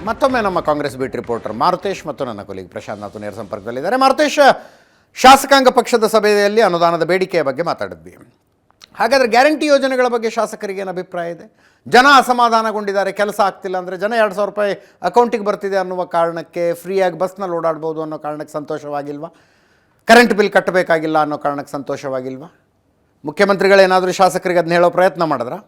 ಮತ್ತೊಮ್ಮೆ ನಮ್ಮ Congress beet reporter Maruthesh ಮತ್ತು ನನ್ನ ಕೊಲಿಗ್ ಪ್ರಶಾಂತ್ ನಾಥ್ ನೇರ ಸಂಪರ್ಕದಲ್ಲಿದ್ದಾರೆ. ಮಾರುತೇಶ್, ಶಾಸಕಾಂಗ ಪಕ್ಷದ ಸಭೆಯಲ್ಲಿ ಅನುದಾನದ ಬೇಡಿಕೆಯ ಬಗ್ಗೆ ಮಾತಾಡಿದ್ವಿ. ಹಾಗಾದರೆ ಗ್ಯಾರಂಟಿ ಯೋಜನೆಗಳ ಬಗ್ಗೆ ಶಾಸಕರಿಗೆ ಏನು ಅಭಿಪ್ರಾಯ ಇದೆ? ಜನ ಅಸಮಾಧಾನಗೊಂಡಿದ್ದಾರೆ, ಕೆಲಸ ಆಗ್ತಿಲ್ಲ ಅಂದರೆ ಜನ 2,000 ರೂಪಾಯಿ ಅಕೌಂಟಿಗೆ ಬರ್ತಿದೆ ಅನ್ನುವ ಕಾರಣಕ್ಕೆ ಫ್ರೀಯಾಗಿ ಬಸ್ನಲ್ಲಿ ಓಡಾಡ್ಬೋದು ಅನ್ನೋ ಕಾರಣಕ್ಕೆ ಸಂತೋಷವಾಗಿಲ್ವಾ? ಕರೆಂಟ್ ಬಿಲ್ ಕಟ್ಟಬೇಕಾಗಿಲ್ಲ ಅನ್ನೋ ಕಾರಣಕ್ಕೆ ಸಂತೋಷವಾಗಿಲ್ವಾ? ಮುಖ್ಯಮಂತ್ರಿಗಳೇನಾದರೂ ಶಾಸಕರಿಗೆ ಅದನ್ನ ಹೇಳೋ ಪ್ರಯತ್ನ ಮಾಡಿದ್ರಾ?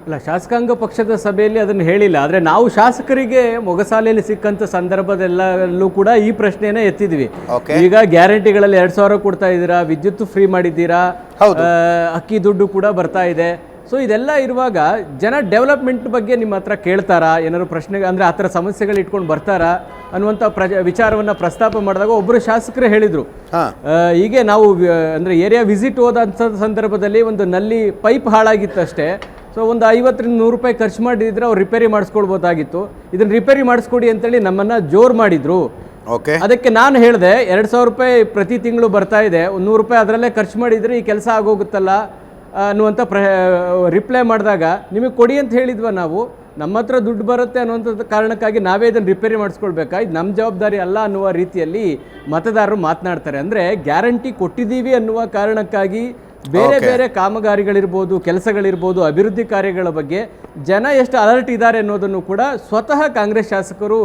ಅಲ್ಲ, ಶಾಸಕಾಂಗ ಪಕ್ಷದ ಸಭೆಯಲ್ಲಿ ಅದನ್ನು ಹೇಳಿಲ್ಲ. ಆದರೆ ನಾವು ಶಾಸಕರಿಗೆ ಮೊಗಸಾಲೆಯಲ್ಲಿ ಸಿಕ್ಕಂಥ ಸಂದರ್ಭದೆಲ್ಲೂ ಕೂಡ ಈ ಪ್ರಶ್ನೆಯೇ ಎತ್ತಿದ್ವಿ. ಈಗ ಗ್ಯಾರಂಟಿಗಳಲ್ಲಿ 2,000 ಕೊಡ್ತಾ ಇದ್ದೀರಾ, ವಿದ್ಯುತ್ ಫ್ರೀ ಮಾಡಿದ್ದೀರಾ, ಅಕ್ಕಿ ದುಡ್ಡು ಕೂಡ ಬರ್ತಾ ಇದೆ. ಸೊ ಇದೆಲ್ಲ ಇರುವಾಗ ಜನ ಡೆವಲಪ್ಮೆಂಟ್ ಬಗ್ಗೆ ನಿಮ್ಮ ಹತ್ರ ಕೇಳ್ತಾರಾ? ಏನಾದ್ರು ಪ್ರಶ್ನೆ ಅಂದರೆ ಆ ಥರ ಸಮಸ್ಯೆಗಳು ಇಟ್ಕೊಂಡು ಬರ್ತಾರಾ ಅನ್ನುವಂಥ ವಿಚಾರವನ್ನು ಪ್ರಸ್ತಾಪ ಮಾಡಿದಾಗ ಒಬ್ಬರು ಶಾಸಕರೇ ಹೇಳಿದರು, ಹೀಗೆ ನಾವು ಅಂದರೆ ಏರಿಯಾ ವಿಸಿಟ್ ಹೋದಂಥ ಸಂದರ್ಭದಲ್ಲಿ ಒಂದು ನಲ್ಲಿ ಪೈಪ್ ಹಾಳಾಗಿತ್ತಷ್ಟೇ. ಸೊ ಒಂದು 50-100 ರೂಪಾಯಿ ಖರ್ಚು ಮಾಡಿದ್ರೆ ಅವ್ರು ರಿಪೇರಿ ಮಾಡಿಸ್ಕೊಳ್ಬೋದಾಗಿತ್ತು. ಇದನ್ನು ರಿಪೇರಿ ಮಾಡಿಸ್ಕೊಡಿ ಅಂತೇಳಿ ನಮ್ಮನ್ನು ಜೋರು ಮಾಡಿದರು. ಅದಕ್ಕೆ ನಾನು ಹೇಳಿದೆ, 2,000 ರೂಪಾಯಿ ಪ್ರತಿ ತಿಂಗಳು ಬರ್ತಾ ಇದೆ, 100 ರೂಪಾಯಿ ಅದರಲ್ಲೇ ಖರ್ಚು ಮಾಡಿದರೆ ಈ ಕೆಲಸ ಆಗೋಗುತ್ತಲ್ಲ ಅನ್ನುವಂಥ ರಿಪ್ಲೈ ಮಾಡಿದಾಗ, ನಿಮಗೆ ಕೊಡಿ ಅಂತ ಹೇಳಿದ್ವ ನಾವು, ನಮ್ಮ ಹತ್ರ ದುಡ್ಡು ಬರುತ್ತೆ ಅನ್ನುವಂಥದ್ದು ಕಾರಣಕ್ಕಾಗಿ ನಾವೇ ಇದನ್ನು ರಿಪೇರಿ ಮಾಡಿಸ್ಕೊಳ್ಬೇಕಾ, ಇದು ನಮ್ಮ ಜವಾಬ್ದಾರಿ ಅಲ್ಲ ಅನ್ನುವ ರೀತಿಯಲ್ಲಿ ಮತದಾರರು ಮಾತನಾಡ್ತಾರೆ. ಅಂದರೆ ಗ್ಯಾರಂಟಿ ಕೊಟ್ಟಿದ್ದೀವಿ ಅನ್ನುವ ಕಾರಣಕ್ಕಾಗಿ ಬೇರೆ ಬೇರೆ ಕಾಮಗಾರಿಗಳಿರ್ಬೋದು, ಕೆಲಸಗಳಿರ್ಬೋದು, ಅಭಿವೃದ್ಧಿ ಕಾರ್ಯಗಳ ಬಗ್ಗೆ ಜನ ಎಷ್ಟು ಅಲರ್ಟ್ ಇದ್ದಾರೆ ಅನ್ನೋದನ್ನು ಕೂಡ ಸ್ವತಃ ಕಾಂಗ್ರೆಸ್ ಶಾಸಕರು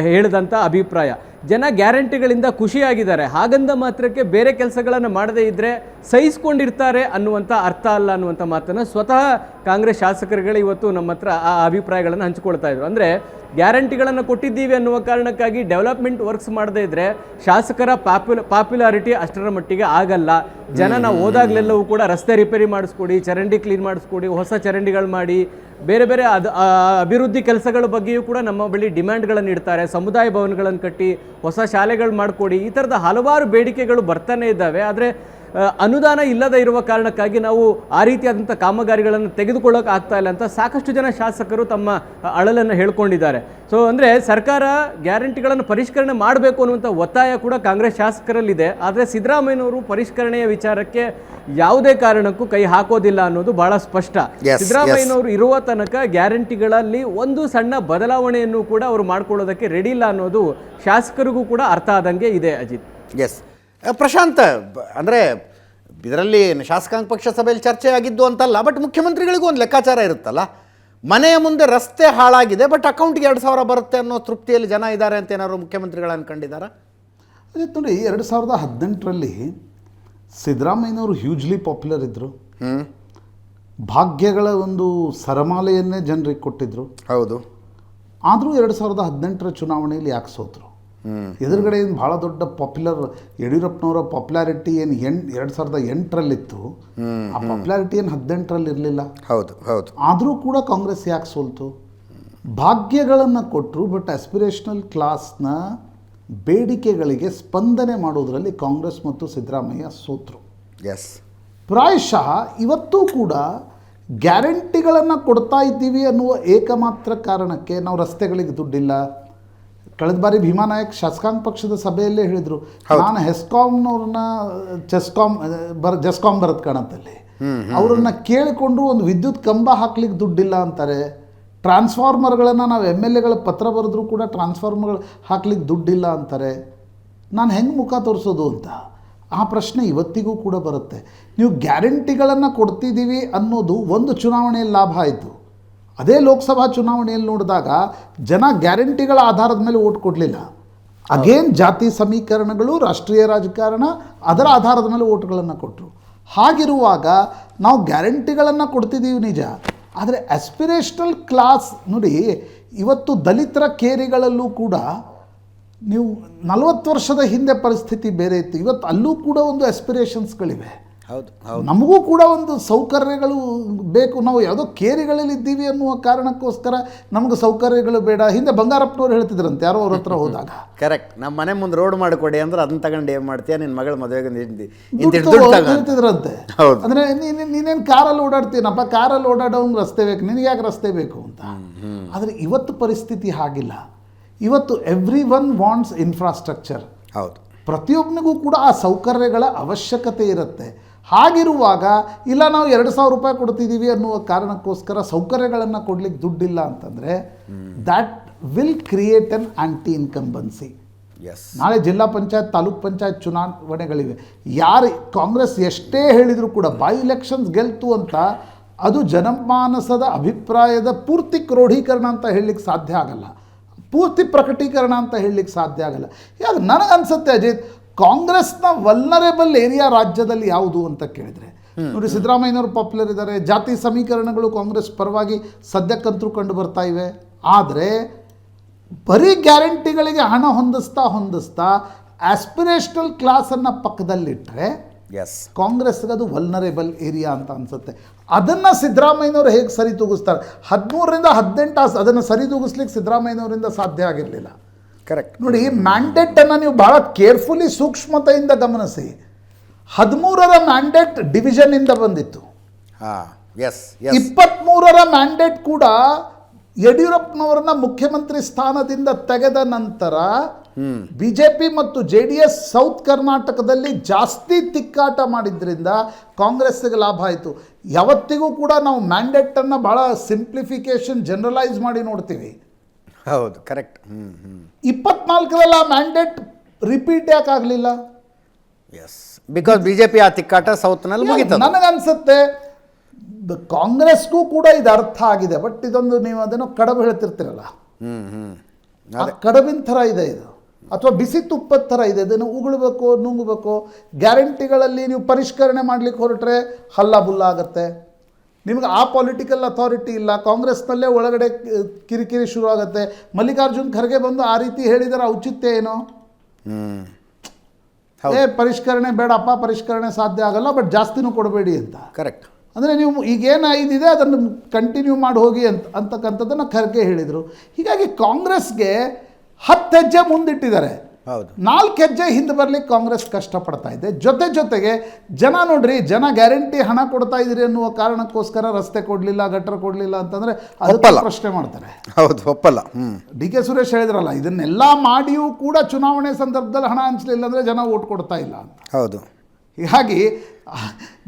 ಹೇಳಿದಂಥ ಅಭಿಪ್ರಾಯ. ಜನ ಗ್ಯಾರಂಟಿಗಳಿಂದ ಖುಷಿಯಾಗಿದ್ದಾರೆ, ಹಾಗಂದ ಮಾತ್ರಕ್ಕೆ ಬೇರೆ ಕೆಲಸಗಳನ್ನು ಮಾಡದೇ ಇದ್ದರೆ ಸಹಿಸ್ಕೊಂಡಿರ್ತಾರೆ ಅನ್ನುವಂಥ ಅರ್ಥ ಅಲ್ಲ ಅನ್ನುವಂಥ ಮಾತನ್ನು ಸ್ವತಃ ಕಾಂಗ್ರೆಸ್ ಶಾಸಕರುಗಳೇ ಇವತ್ತು ನಮ್ಮ ಹತ್ರ ಆ ಅಭಿಪ್ರಾಯಗಳನ್ನು ಹಂಚಿಕೊಳ್ತಾ ಇದ್ರು. ಅಂದರೆ ಗ್ಯಾರಂಟಿಗಳನ್ನು ಕೊಟ್ಟಿದ್ದೀವಿ ಅನ್ನುವ ಕಾರಣಕ್ಕಾಗಿ ಡೆವಲಪ್ಮೆಂಟ್ ವರ್ಕ್ಸ್ ಮಾಡದೇ ಇದ್ದರೆ ಶಾಸಕರ ಪಾಪ್ಯುಲಾರಿಟಿ ಅಷ್ಟರ ಮಟ್ಟಿಗೆ ಆಗಲ್ಲ. ಜನ ನಾವು ಹೋದಾಗಲೆಲ್ಲವೂ ಕೂಡ ರಸ್ತೆ ರಿಪೇರಿ ಮಾಡಿಸ್ಕೊಡಿ, ಚರಂಡಿ ಕ್ಲೀನ್ ಮಾಡಿಸ್ಕೊಡಿ, ಹೊಸ ಚರಂಡಿಗಳು ಮಾಡಿ, ಬೇರೆ ಬೇರೆ ಅಭಿವೃದ್ಧಿ ಕೆಲಸಗಳ ಬಗ್ಗೆಯೂ ಕೂಡ ನಮ್ಮ ಬಳಿ ಡಿಮ್ಯಾಂಡ್ಗಳನ್ನು ಇಡ್ತಾರೆ. ಸಮುದಾಯ ಭವನಗಳನ್ನು ಕಟ್ಟಿ ಹೊಸ ಶಾಲೆಗಳು ಮಾಡಿಕೊಡಿ, ಈ ಥರದ ಹಲವಾರು ಬೇಡಿಕೆಗಳು ಬರ್ತಾನೆ ಇದ್ದಾವೆ. ಆದರೆ ಅನುದಾನ ಇಲ್ಲದೇ ಇರುವ ಕಾರಣಕ್ಕಾಗಿ ನಾವು ಆ ರೀತಿಯಾದಂಥ ಕಾಮಗಾರಿಗಳನ್ನು ತೆಗೆದುಕೊಳ್ಳೋಕೆ ಆಗ್ತಾ ಇಲ್ಲ ಅಂತ ಸಾಕಷ್ಟು ಜನ ಶಾಸಕರು ತಮ್ಮ ಅಳಲನ್ನು ಹೇಳ್ಕೊಂಡಿದ್ದಾರೆ. ಸೊ ಅಂದರೆ ಸರ್ಕಾರ ಗ್ಯಾರಂಟಿಗಳನ್ನು ಪರಿಷ್ಕರಣೆ ಮಾಡಬೇಕು ಅನ್ನುವಂಥ ಒತ್ತಾಯ ಕೂಡ ಕಾಂಗ್ರೆಸ್ ಶಾಸಕರಲ್ಲಿದೆ. ಆದರೆ ಸಿದ್ದರಾಮಯ್ಯನವರು ಪರಿಷ್ಕರಣೆಯ ವಿಚಾರಕ್ಕೆ ಯಾವುದೇ ಕಾರಣಕ್ಕೂ ಕೈ ಹಾಕೋದಿಲ್ಲ ಅನ್ನೋದು ಬಹಳ ಸ್ಪಷ್ಟ. ಸಿದ್ದರಾಮಯ್ಯನವರು ಇರುವ ತನಕ ಗ್ಯಾರಂಟಿಗಳಲ್ಲಿ ಒಂದು ಸಣ್ಣ ಬದಲಾವಣೆಯನ್ನು ಕೂಡ ಅವರು ಮಾಡ್ಕೊಳ್ಳೋದಕ್ಕೆ ರೆಡಿ ಇಲ್ಲ ಅನ್ನೋದು ಶಾಸಕರಿಗೂ ಕೂಡ ಅರ್ಥ ಆದಂಗೆ ಇದೆ. ಅಜಿತ್, ಎಸ್ ಪ್ರಶಾಂತ್, ಅಂದರೆ ಇದರಲ್ಲಿ ಶಾಸಕಾಂಗ ಪಕ್ಷ ಸಭೆಯಲ್ಲಿ ಚರ್ಚೆ ಆಗಿದ್ದು ಅಂತಲ್ಲ, ಬಟ್ ಮುಖ್ಯಮಂತ್ರಿಗಳಿಗೂ ಒಂದು ಲೆಕ್ಕಾಚಾರ ಇರುತ್ತಲ್ಲ. ಮನೆಯ ಮುಂದೆ ರಸ್ತೆ ಹಾಳಾಗಿದೆ, ಬಟ್ ಅಕೌಂಟ್ಗೆ 2,000 ಬರುತ್ತೆ ಅನ್ನೋ ತೃಪ್ತಿಯಲ್ಲಿ ಜನ ಇದ್ದಾರೆ ಅಂತ ಏನಾದ್ರು ಮುಖ್ಯಮಂತ್ರಿಗಳು ಅನ್ಕೊಂಡಿದ್ದಾರೆ? ಅದೇ ನೋಡಿ, 2018ರಲ್ಲಿ ಸಿದ್ದರಾಮಯ್ಯನವರು ಹ್ಯೂಜ್ಲಿ ಪಾಪ್ಯುಲರ್ ಇದ್ದರು. ಭಾಗ್ಯಗಳ ಒಂದು ಸರಮಾಲೆಯನ್ನೇ ಜನರಿಗೆ ಕೊಟ್ಟಿದ್ರು. ಹೌದು. ಆದರೂ 2018ರ ಚುನಾವಣೆಯಲ್ಲಿ ಯಾಕೆ ಸೋತರು? ಎದುರುಗಡೆ ಏನು ಭಾಳ ದೊಡ್ಡ ಪಾಪ್ಯುಲರ್ ಯಡಿಯೂರಪ್ಪನವರ ಪಾಪ್ಯುಲಾರಿಟಿ ಏನು 2008ರಲ್ಲಿತ್ತು, ಆ ಪಾಪ್ಯುಲಾರಿಟಿ ಏನು 18ರಲ್ಲಿ ಇರಲಿಲ್ಲ. ಹೌದು ಹೌದು. ಆದರೂ ಕೂಡ ಕಾಂಗ್ರೆಸ್ ಯಾಕೆ ಸೋಲ್ತು? ಭಾಗ್ಯಗಳನ್ನು ಕೊಟ್ಟರು, ಬಟ್ ಆಸ್ಪಿರೇಷನಲ್ ಕ್ಲಾಸ್ನ ಬೇಡಿಕೆಗಳಿಗೆ ಸ್ಪಂದನೆ ಮಾಡೋದರಲ್ಲಿ ಕಾಂಗ್ರೆಸ್ ಮತ್ತು ಸಿದ್ದರಾಮಯ್ಯ ಸೋತರು. ಎಸ್, ಪ್ರಾಯಶಃ ಇವತ್ತೂ ಕೂಡ ಗ್ಯಾರಂಟಿಗಳನ್ನು ಕೊಡ್ತಾ ಇದ್ದೀವಿ ಅನ್ನುವ ಏಕಮಾತ್ರ ಕಾರಣಕ್ಕೆ ನಾವು ರಸ್ತೆಗಳಿಗೆ ದುಡ್ಡಿಲ್ಲ. ಕಳೆದ ಬಾರಿ ಭೀಮಾನಾಯಕ್ ಶಾಸಕಾಂಗ ಪಕ್ಷದ ಸಭೆಯಲ್ಲೇ ಹೇಳಿದರು, ನಾನು ಹೆಸ್ಕಾಮ್ನವ್ರನ್ನ ಜಸ್ಕಾಮ್ ಬರತ್ ಕಾಣತ್ತಲ್ಲಿ ಅವರನ್ನು ಕೇಳಿಕೊಂಡ್ರು ಒಂದು ವಿದ್ಯುತ್ ಕಂಬ ಹಾಕ್ಲಿಕ್ಕೆ ದುಡ್ಡಿಲ್ಲ ಅಂತಾರೆ. ಟ್ರಾನ್ಸ್ಫಾರ್ಮರ್ಗಳನ್ನು ನಾವು MLAಗಳ ಪತ್ರ ಬರೆದ್ರೂ ಕೂಡ ಟ್ರಾನ್ಸ್ಫಾರ್ಮರ್ಗಳು ಹಾಕ್ಲಿಕ್ಕೆ ದುಡ್ಡಿಲ್ಲ ಅಂತಾರೆ. ನಾನು ಹೆಂಗೆ ಮುಖ ತೋರಿಸೋದು ಅಂತ ಆ ಪ್ರಶ್ನೆ ಇವತ್ತಿಗೂ ಕೂಡ ಬರುತ್ತೆ. ನೀವು ಗ್ಯಾರಂಟಿಗಳನ್ನು ಕೊಡ್ತಿದ್ದೀವಿ ಅನ್ನೋದು ಒಂದು ಚುನಾವಣೆಯಲ್ಲಿ ಲಾಭ ಆಯಿತು. ಅದೇ ಲೋಕಸಭಾ ಚುನಾವಣೆಯಲ್ಲಿ ನೋಡಿದಾಗ ಜನ ಗ್ಯಾರಂಟಿಗಳ ಆಧಾರದ ಮೇಲೆ ಓಟ್ ಕೊಡಲಿಲ್ಲ. ಅಗೇನ್ ಜಾತಿ ಸಮೀಕರಣಗಳು, ರಾಷ್ಟ್ರೀಯ ರಾಜಕಾರಣ, ಅದರ ಆಧಾರದ ಮೇಲೆ ಓಟ್ಗಳನ್ನು ಕೊಟ್ಟರು. ಹಾಗಿರುವಾಗ ನಾವು ಗ್ಯಾರಂಟಿಗಳನ್ನು ಕೊಡ್ತಿದ್ದೀವಿ ನಿಜ, ಆದರೆ ಆಸ್ಪಿರೇಷನಲ್ ಕ್ಲಾಸ್ ನೋಡಿ, ಇವತ್ತು ದಲಿತರ ಕೇರಿಗಳಲ್ಲೂ ಕೂಡ ನೀವು 40 ವರ್ಷದ ಹಿಂದೆ ಪರಿಸ್ಥಿತಿ ಬೇರೆ ಇತ್ತು. ಇವತ್ತು ಅಲ್ಲೂ ಕೂಡ ಒಂದು ಆಸ್ಪಿರೇಷನ್ಸ್ಗಳಿವೆ. ಹೌದು. ನಮಗೂ ಕೂಡ ಒಂದು ಸೌಕರ್ಯಗಳು ಬೇಕು. ನಾವು ಯಾವುದೋ ಕೇರಿಗಳಲ್ಲಿ ಇದ್ದೀವಿ ಅನ್ನುವ ಕಾರಣಕ್ಕೋಸ್ಕರ ನಮಗೆ ಸೌಕರ್ಯಗಳು ಬೇಡ. ಹಿಂದೆ ಬಂಗಾರಪ್ಪನವ್ರು ಹೇಳ್ತಿದ್ರಂತೆ ಯಾರೋ ಅವ್ರ ಹತ್ರ ಹೋದಾಗ, ಕರೆಕ್ಟ್, ನಮ್ಮ ಮನೆ ಮುಂದೆ ರೋಡ್ ಮಾಡಿಕೊಡಿ ಅಂದ್ರೆ ಅದನ್ನ ತಗೊಂಡು ಏನು ಮಾಡ್ತೀಯ, ನಿನ್ನ ಮಗಳ ಮದುವೆಗೆ ಹೇಳ್ತಿದ್ರಂತೆ. ಅಂದರೆ ನೀನೇನು ಕಾರಲ್ಲಿ ಓಡಾಡ್ತೀನಪ್ಪ, ಕಾರಲ್ಲಿ ಓಡಾಡೋಂಗೆ ರಸ್ತೆ ಬೇಕು, ನಿನಗೆ ಯಾಕೆ ರಸ್ತೆ ಬೇಕು ಅಂತ. ಆದರೆ ಇವತ್ತು ಪರಿಸ್ಥಿತಿ ಹಾಗಿಲ್ಲ. ಇವತ್ತು ಎವ್ರಿ ಒನ್ ವಾಂಟ್ಸ್ ಇನ್ಫ್ರಾಸ್ಟ್ರಕ್ಚರ್. ಹೌದು. ಪ್ರತಿಯೊಬ್ಬನಿಗೂ ಕೂಡ ಆ ಸೌಕರ್ಯಗಳ ಅವಶ್ಯಕತೆ ಇರುತ್ತೆ. ಹಾಗಿರುವಾಗ ಇಲ್ಲ ನಾವು 2,000 ರೂಪಾಯಿ ಕೊಡ್ತಿದ್ದೀವಿ ಅನ್ನುವ ಕಾರಣಕ್ಕೋಸ್ಕರ ಸೌಕರ್ಯಗಳನ್ನು ಕೊಡ್ಲಿಕ್ಕೆ ದುಡ್ಡಿಲ್ಲ ಅಂತಂದರೆ that will create an anti incumbency. Yes, ನಾಳೆ ಜಿಲ್ಲಾ ಪಂಚಾಯತ್ ತಾಲೂಕ್ ಪಂಚಾಯತ್ ಚುನಾವಣೆಗಳಿವೆ. ಯಾರು ಕಾಂಗ್ರೆಸ್ ಎಷ್ಟೇ ಹೇಳಿದರೂ ಕೂಡ ಬೈ ಎಲೆಕ್ಷನ್ಸ್ ಗೆಲ್ತು ಅಂತ ಅದು ಜನಮಾನಸದ ಅಭಿಪ್ರಾಯದ ಪೂರ್ತಿ ಕ್ರೋಢೀಕರಣ ಅಂತ ಹೇಳಲಿಕ್ಕೆ ಸಾಧ್ಯ ಆಗಲ್ಲ, ಪೂರ್ತಿ ಪ್ರಕಟೀಕರಣ ಅಂತ ಹೇಳಲಿಕ್ಕೆ ಸಾಧ್ಯ ಆಗಲ್ಲ. ಯಾಕೆ ನನಗನ್ಸುತ್ತೆ ಅಜಿತ್, ಕಾಂಗ್ರೆಸ್ನ ವಲ್ನರೇಬಲ್ ಏರಿಯಾ ರಾಜ್ಯದಲ್ಲಿ ಯಾವುದು ಅಂತ ಕೇಳಿದರೆ ನೋಡಿ, ಸಿದ್ದರಾಮಯ್ಯನವರು ಪಾಪ್ಯುಲರ್ ಇದ್ದಾರೆ, ಜಾತಿ ಸಮೀಕರಣಗಳು ಕಾಂಗ್ರೆಸ್ ಪರವಾಗಿ ಸದ್ಯಕ್ಕಂತೂ ಕಂಡು ಬರ್ತಾ ಇವೆ. ಆದರೆ ಬರೀ ಗ್ಯಾರಂಟಿಗಳಿಗೆ ಹಣ ಹೊಂದಿಸ್ತಾ ಆಸ್ಪಿರೇಷನಲ್ ಕ್ಲಾಸನ್ನು ಪಕ್ಕದಲ್ಲಿಟ್ಟರೆ ಎಸ್, ಕಾಂಗ್ರೆಸ್ಗೆ ಅದು ವಲ್ನರೇಬಲ್ ಏರಿಯಾ ಅಂತ ಅನಿಸುತ್ತೆ. ಅದನ್ನು ಸಿದ್ದರಾಮಯ್ಯನವರು ಹೇಗೆ ಸರಿತೂಗಿಸ್ತಾರೆ? 13ರಿಂದ 18 ಅದನ್ನು ಸರಿತೂಗಿಸ್ಲಿಕ್ಕೆ ಸಿದ್ದರಾಮಯ್ಯನವರಿಂದ ಸಾಧ್ಯ ಆಗಿರಲಿಲ್ಲ. ಕರೆಕ್ಟ್. ನೋಡಿ, ಮ್ಯಾಂಡೇಟನ್ನು ನೀವು ಭಾಳ ಕೇರ್ಫುಲಿ ಸೂಕ್ಷ್ಮತೆಯಿಂದ ಗಮನಿಸಿ. 13ರ ಮ್ಯಾಂಡೇಟ್ ಡಿವಿಷನ್ನಿಂದ ಬಂದಿತ್ತು. ಹಾಂ, ಎಸ್, 23ರ ಮ್ಯಾಂಡೇಟ್ ಕೂಡ ಯಡಿಯೂರಪ್ಪನವರನ್ನ ಮುಖ್ಯಮಂತ್ರಿ ಸ್ಥಾನದಿಂದ ತೆಗೆದ ನಂತರ ಬಿಜೆಪಿ ಮತ್ತು JDS ಸೌತ್ ಕರ್ನಾಟಕದಲ್ಲಿ ಜಾಸ್ತಿ ತಿಕ್ಕಾಟ ಮಾಡಿದ್ರಿಂದ ಕಾಂಗ್ರೆಸ್ಗೆ ಲಾಭ ಆಯಿತು. ಯಾವತ್ತಿಗೂ ಕೂಡ ನಾವು ಮ್ಯಾಂಡೇಟನ್ನು ಭಾಳ ಸಿಂಪ್ಲಿಫಿಕೇಶನ್ ಜನರಲೈಸ್ ಮಾಡಿ ನೋಡ್ತೀವಿ. ಹೌದು, ಕರೆಕ್ಟ್. 24ರಲ್ಲಿ ಆ ಮ್ಯಾಂಡೇಟ್ ರಿಪೀಟ್ ಯಾಕೆ ಆಗಲಿಲ್ಲ? ಎಸ್, ಬಿಕಾಸ್ ಬಿಜೆಪಿ ಆ ತಿಕ್ಕಾಟ ಸೌತ್ನಲ್ಲಿ ಮುಗಿತು. ನನಗನ್ಸುತ್ತೆ ಕಾಂಗ್ರೆಸ್ಗೂ ಕೂಡ ಇದು ಅರ್ಥ ಆಗಿದೆ. ಬಟ್ ಇದೊಂದು ನೀವು ಅದನ್ನು ಕಡಬು ಹೇಳ್ತಿರ್ತೀರಲ್ಲ, ಆ ಕಡಬಿನ ಥರ ಇದೆ ಇದು, ಅಥವಾ ಬಿಸಿ ತುಪ್ಪದ ಥರ ಇದೆ. ಇದನ್ನು ಉಗುಳಬೇಕು, ನುಂಗಬೇಕು. ಗ್ಯಾರಂಟಿಗಳಲ್ಲಿ ನೀವು ಪರಿಷ್ಕರಣೆ ಮಾಡಲಿಕ್ಕೆ ಹೊರಟ್ರೆ ಹಲ್ಲಾಬುಲ್ಲ ಆಗುತ್ತೆ. ನಿಮಗೆ ಆ ಪೊಲಿಟಿಕಲ್ ಅಥಾರಿಟಿ ಇಲ್ಲ. ಕಾಂಗ್ರೆಸ್ನಲ್ಲೇ ಒಳಗಡೆ ಕಿರಿಕಿರಿ ಶುರು ಆಗುತ್ತೆ. ಮಲ್ಲಿಕಾರ್ಜುನ್ ಖರ್ಗೆ ಬಂದು ಆ ರೀತಿ ಹೇಳಿದರೆ ಔಚಿತ್ಯ ಏನು? ಪರಿಷ್ಕರಣೆ ಬೇಡಪ್ಪ, ಪರಿಷ್ಕರಣೆ ಸಾಧ್ಯ ಆಗಲ್ಲ, ಬಟ್ ಜಾಸ್ತಿನೂ ಕೊಡಬೇಡಿ ಅಂತ. ಕರೆಕ್ಟ್. ಅಂದರೆ ನೀವು ಈಗೇನು ಐದಿದೆ ಅದನ್ನು ಕಂಟಿನ್ಯೂ ಮಾಡಿ ಹೋಗಿ ಅಂತಕ್ಕಂಥದ್ದನ್ನು ಖರ್ಗೆ ಹೇಳಿದರು. ಹೀಗಾಗಿ ಕಾಂಗ್ರೆಸ್ಗೆ 10 ಹೆಜ್ಜೆ ಮುಂದಿಟ್ಟಿದ್ದಾರೆ. ಹೌದು, 4 ಹೆಜ್ಜೆ ಹಿಂದೆ ಬರಲಿಕ್ಕೆ ಕಾಂಗ್ರೆಸ್ ಕಷ್ಟಪಡ್ತಾ ಇದೆ. ಜೊತೆಗೆ ಜನ ನೋಡ್ರಿ, ಜನ ಗ್ಯಾರಂಟಿ ಹಣ ಕೊಡ್ತಾ ಇದ್ದೀರಿ ಅನ್ನುವ ಕಾರಣಕ್ಕೋಸ್ಕರ ರಸ್ತೆ ಕೊಡಲಿಲ್ಲ, ಗಟ್ಟರ ಕೊಡಲಿಲ್ಲ ಅಂತಂದರೆ ಅದಕ್ಕೆ ಪ್ರಶ್ನೆ ಮಾಡ್ತಾರೆ. ಹೌದು, ಒಪ್ಪಲ್ಲ. DK ಸುರೇಶ್ ಹೇಳಿದ್ರಲ್ಲ, ಇದನ್ನೆಲ್ಲ ಮಾಡಿಯೂ ಕೂಡ ಚುನಾವಣೆ ಸಂದರ್ಭದಲ್ಲಿ ಹಣ ಹಂಚಲಿಲ್ಲ ಅಂದರೆ ಜನ ಓಟ್ ಕೊಡ್ತಾ ಇಲ್ಲ ಅಂತ. ಹೌದು, ಹೀಗಾಗಿ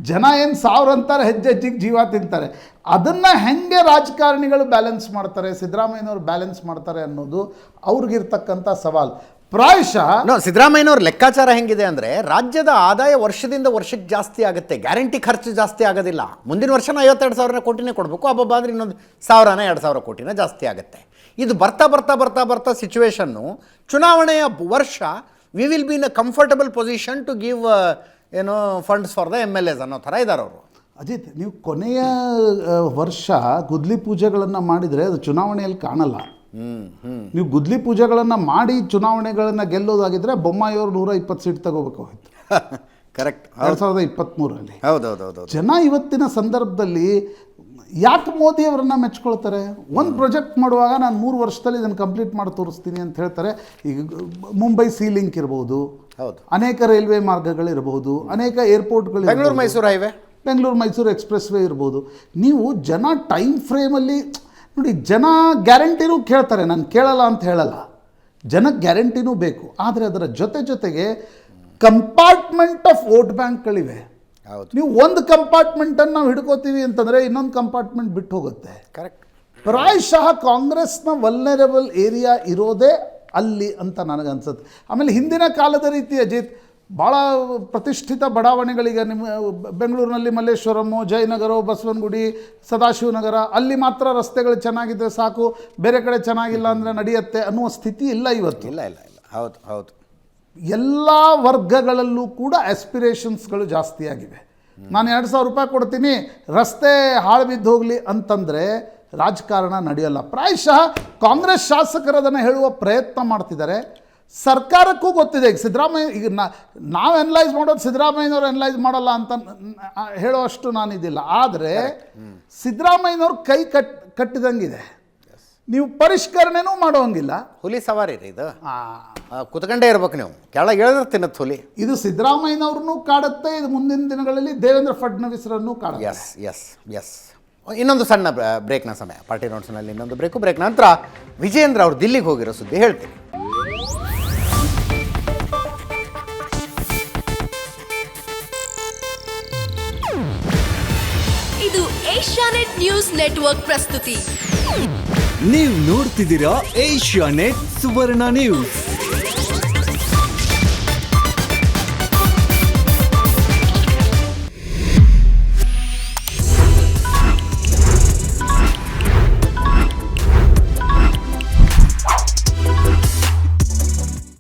ಜನ ಏನು 1000 ಅಂತಾರೆ, ಹೆಜ್ಜೆಗೆ ಜೀವ ತಿಂತಾರೆ. ಅದನ್ನು ಹೆಂಗೆ ರಾಜಕಾರಣಿಗಳು ಬ್ಯಾಲೆನ್ಸ್ ಮಾಡ್ತಾರೆ, ಸಿದ್ದರಾಮಯ್ಯನವರು ಬ್ಯಾಲೆನ್ಸ್ ಮಾಡ್ತಾರೆ ಅನ್ನೋದು ಅವ್ರಿಗಿರ್ತಕ್ಕಂಥ ಸವಾಲು. ಪ್ರಾಯಶಃ ಸಿದ್ದರಾಮಯ್ಯನವ್ರ ಲೆಕ್ಕಾಚಾರ ಹೆಂಗಿದೆ ಅಂದರೆ, ರಾಜ್ಯದ ಆದಾಯ ವರ್ಷದಿಂದ ವರ್ಷಕ್ಕೆ ಜಾಸ್ತಿ ಆಗುತ್ತೆ, ಗ್ಯಾರಂಟಿ ಖರ್ಚು ಜಾಸ್ತಿ ಆಗೋದಿಲ್ಲ. ಮುಂದಿನ ವರ್ಷನ 52,000 ಕೋಟಿನೇ ಕೊಡಬೇಕು, ಹಬ್ಬ ಅಂದರೆ ಇನ್ನೊಂದು 1,000-2,000 ಕೋಟಿನ ಜಾಸ್ತಿ ಆಗುತ್ತೆ. ಇದು ಬರ್ತಾ ಸಿಚುವೇಶನ್ನು, ಚುನಾವಣೆಯ ವರ್ಷ we will be in a comfortable position to give funds for the MLAs ಅನ್ನೋ ಥರ ಇದ್ದಾರೆ ಅವರು. ಅಜಿತ್, ನೀವು ಕೊನೆಯ ವರ್ಷ ಗುದ್ಲಿ ಪೂಜೆಗಳನ್ನು ಮಾಡಿದರೆ ಅದು ಚುನಾವಣೆಯಲ್ಲಿ ಕಾಣಲ್ಲ. ನೀವು ಗುದ್ಲಿ ಪೂಜೆಗಳನ್ನು ಮಾಡಿ ಚುನಾವಣೆಗಳನ್ನು ಗೆಲ್ಲೋದಾಗಿದ್ದರೆ ಬೊಮ್ಮಾಯಿಯವರು 120 ಸೀಟ್ ತಗೋಬೇಕಾಗಿತ್ತು. ಕರೆಕ್ಟ್. 2023ರಲ್ಲಿ. ಹೌದೌದು. ಜನ ಇವತ್ತಿನ ಸಂದರ್ಭದಲ್ಲಿ ಯಾಕೆ ಮೋದಿಯವರನ್ನು ಮೆಚ್ಕೊಳ್ತಾರೆ? ಒಂದು ಪ್ರಾಜೆಕ್ಟ್ ಮಾಡುವಾಗ ನಾನು 3 ವರ್ಷದಲ್ಲಿ ಇದನ್ನು ಕಂಪ್ಲೀಟ್ ಮಾಡಿ ತೋರಿಸ್ತೀನಿ ಅಂತ ಹೇಳ್ತಾರೆ. ಈಗ ಮುಂಬೈ ಸಿ ಲಿಂಕ್ ಇರ್ಬೋದು, ಹೌದು, ಅನೇಕ ರೈಲ್ವೆ ಮಾರ್ಗಗಳಿರ್ಬೋದು, ಅನೇಕ ಏರ್ಪೋರ್ಟ್ಗಳು, ಬೆಂಗಳೂರು ಮೈಸೂರು ಎಕ್ಸ್ಪ್ರೆಸ್ ವೇ ಇರ್ಬೋದು. ನೀವು ಜನ ಟೈಮ್ ಫ್ರೇಮಲ್ಲಿ ನೋಡಿ, ಜನ ಗ್ಯಾರಂಟಿನೂ ಕೇಳ್ತಾರೆ, ನಾನು ಕೇಳಲ್ಲ ಅಂತ ಹೇಳಲ್ಲ. ಜನಕ್ಕೆ ಗ್ಯಾರಂಟಿನೂ ಬೇಕು, ಆದರೆ ಅದರ ಜೊತೆಗೆ ಕಂಪಾರ್ಟ್ಮೆಂಟ್ ಆಫ್ ವೋಟ್ ಬ್ಯಾಂಕ್ಗಳಿವೆ. ನೀವು ಒಂದು ಕಂಪಾರ್ಟ್ಮೆಂಟನ್ನು ನಾವು ಹಿಡ್ಕೋತೀವಿ ಅಂತಂದರೆ ಇನ್ನೊಂದು ಕಂಪಾರ್ಟ್ಮೆಂಟ್ ಬಿಟ್ಟು ಹೋಗುತ್ತೆ. ಕರೆಕ್ಟ್. ಪ್ರಾಯಶಃ ಕಾಂಗ್ರೆಸ್ನ ವಲ್ನರೇಬಲ್ ಏರಿಯಾ ಇರೋದೇ ಅಲ್ಲಿ ಅಂತ ನನಗನ್ಸುತ್ತೆ. ಆಮೇಲೆ ಹಿಂದಿನ ಕಾಲದ ರೀತಿ ಅಜಿತ್, ಭಾಳ ಪ್ರತಿಷ್ಠಿತ ಬಡಾವಣೆಗಳಿಗೆ, ನಿಮ್ಮ ಬೆಂಗಳೂರಿನಲ್ಲಿ ಮಲ್ಲೇಶ್ವರಮು, ಜಯನಗರ, ಬಸವನಗುಡಿ, ಸದಾಶಿವನಗರ, ಅಲ್ಲಿ ಮಾತ್ರ ರಸ್ತೆಗಳು ಚೆನ್ನಾಗಿದ್ದರೆ ಸಾಕು, ಬೇರೆ ಕಡೆ ಚೆನ್ನಾಗಿಲ್ಲ ಅಂದರೆ ನಡೆಯುತ್ತೆ ಅನ್ನುವ ಸ್ಥಿತಿ ಇಲ್ಲ ಇವತ್ತು. ಇಲ್ಲ. ಹೌದು. ಎಲ್ಲ ವರ್ಗಗಳಲ್ಲೂ ಕೂಡ ಆಸ್ಪಿರೇಷನ್ಸ್ಗಳು ಜಾಸ್ತಿ ಆಗಿವೆ. ನಾನು 2,000 ರೂಪಾಯಿ ಕೊಡ್ತೀನಿ, ರಸ್ತೆ ಹಾಳು ಬಿದ್ದು ಹೋಗಲಿ ಅಂತಂದರೆ ರಾಜಕಾರಣ ನಡೆಯಲ್ಲ. ಪ್ರಾಯಶಃ ಕಾಂಗ್ರೆಸ್ ಶಾಸಕರು ಅದನ್ನು ಹೇಳುವ ಪ್ರಯತ್ನ ಮಾಡ್ತಿದ್ದಾರೆ. ಸರ್ಕಾರಕ್ಕೂ ಗೊತ್ತಿದೆ. ಈಗ ಸಿದ್ದರಾಮಯ್ಯ, ಈಗ ನಾವು ಎನಲೈಸ್ ಮಾಡೋದು ಸಿದ್ದರಾಮಯ್ಯನವರು ಎನಲೈಸ್ ಮಾಡಲ್ಲ ಅಂತ ಹೇಳುವಷ್ಟು ನಾನಿದ್ದಿಲ್ಲ. ಆದರೆ ಸಿದ್ದರಾಮಯ್ಯನವ್ರು ಕೈ ಕಟ್ಟಿದಂಗಿದೆ. ನೀವು ಪರಿಷ್ಕರಣೆನೂ ಮಾಡೋಂಗಿಲ್ಲ. ಹುಲಿ ಸವಾರಿ ರೀ ಇದು, ಕುತ್ಕೊಂಡೇ ಇರ್ಬೇಕು ನೀವು, ಕೆಳಗೆ ಹೇಳಿದ್ರೆ ತಿನ್ನತ್ತೆ ಹುಲಿ. ಇದು ಸಿದ್ದರಾಮಯ್ಯನವ್ರನ್ನೂ ಕಾಡುತ್ತೆ, ಇದು ಮುಂದಿನ ದಿನಗಳಲ್ಲಿ ದೇವೇಂದ್ರ ಫಡ್ನವೀಸ್ರನ್ನೂ ಕಾಡುತ್ತೆ. ಎಸ್. ಇನ್ನೊಂದು ಸಣ್ಣ ಬ್ರೇಕ್ನ ಸಮಯ. ಪಾರ್ಟಿ ನೋಟ್ಸ್ನಲ್ಲಿ ಇನ್ನೊಂದು ಬ್ರೇಕ್ ನಂತರ ವಿಜೇಂದ್ರ ಅವರು ದಿಲ್ಲಿಗೆ ಹೋಗಿರೋ ಸುದ್ದಿ ಹೇಳ್ತೀನಿ. ನ್ಯೂಸ್ ನೆಟ್ವರ್ಕ್ ಪ್ರಸ್ತುತಿ. ನೀವು ನೋಡ್ತಿದ್ದೀರಾ ಏಷ್ಯಾನೆಟ್ ಸುವರ್ಣ ನ್ಯೂಸ್.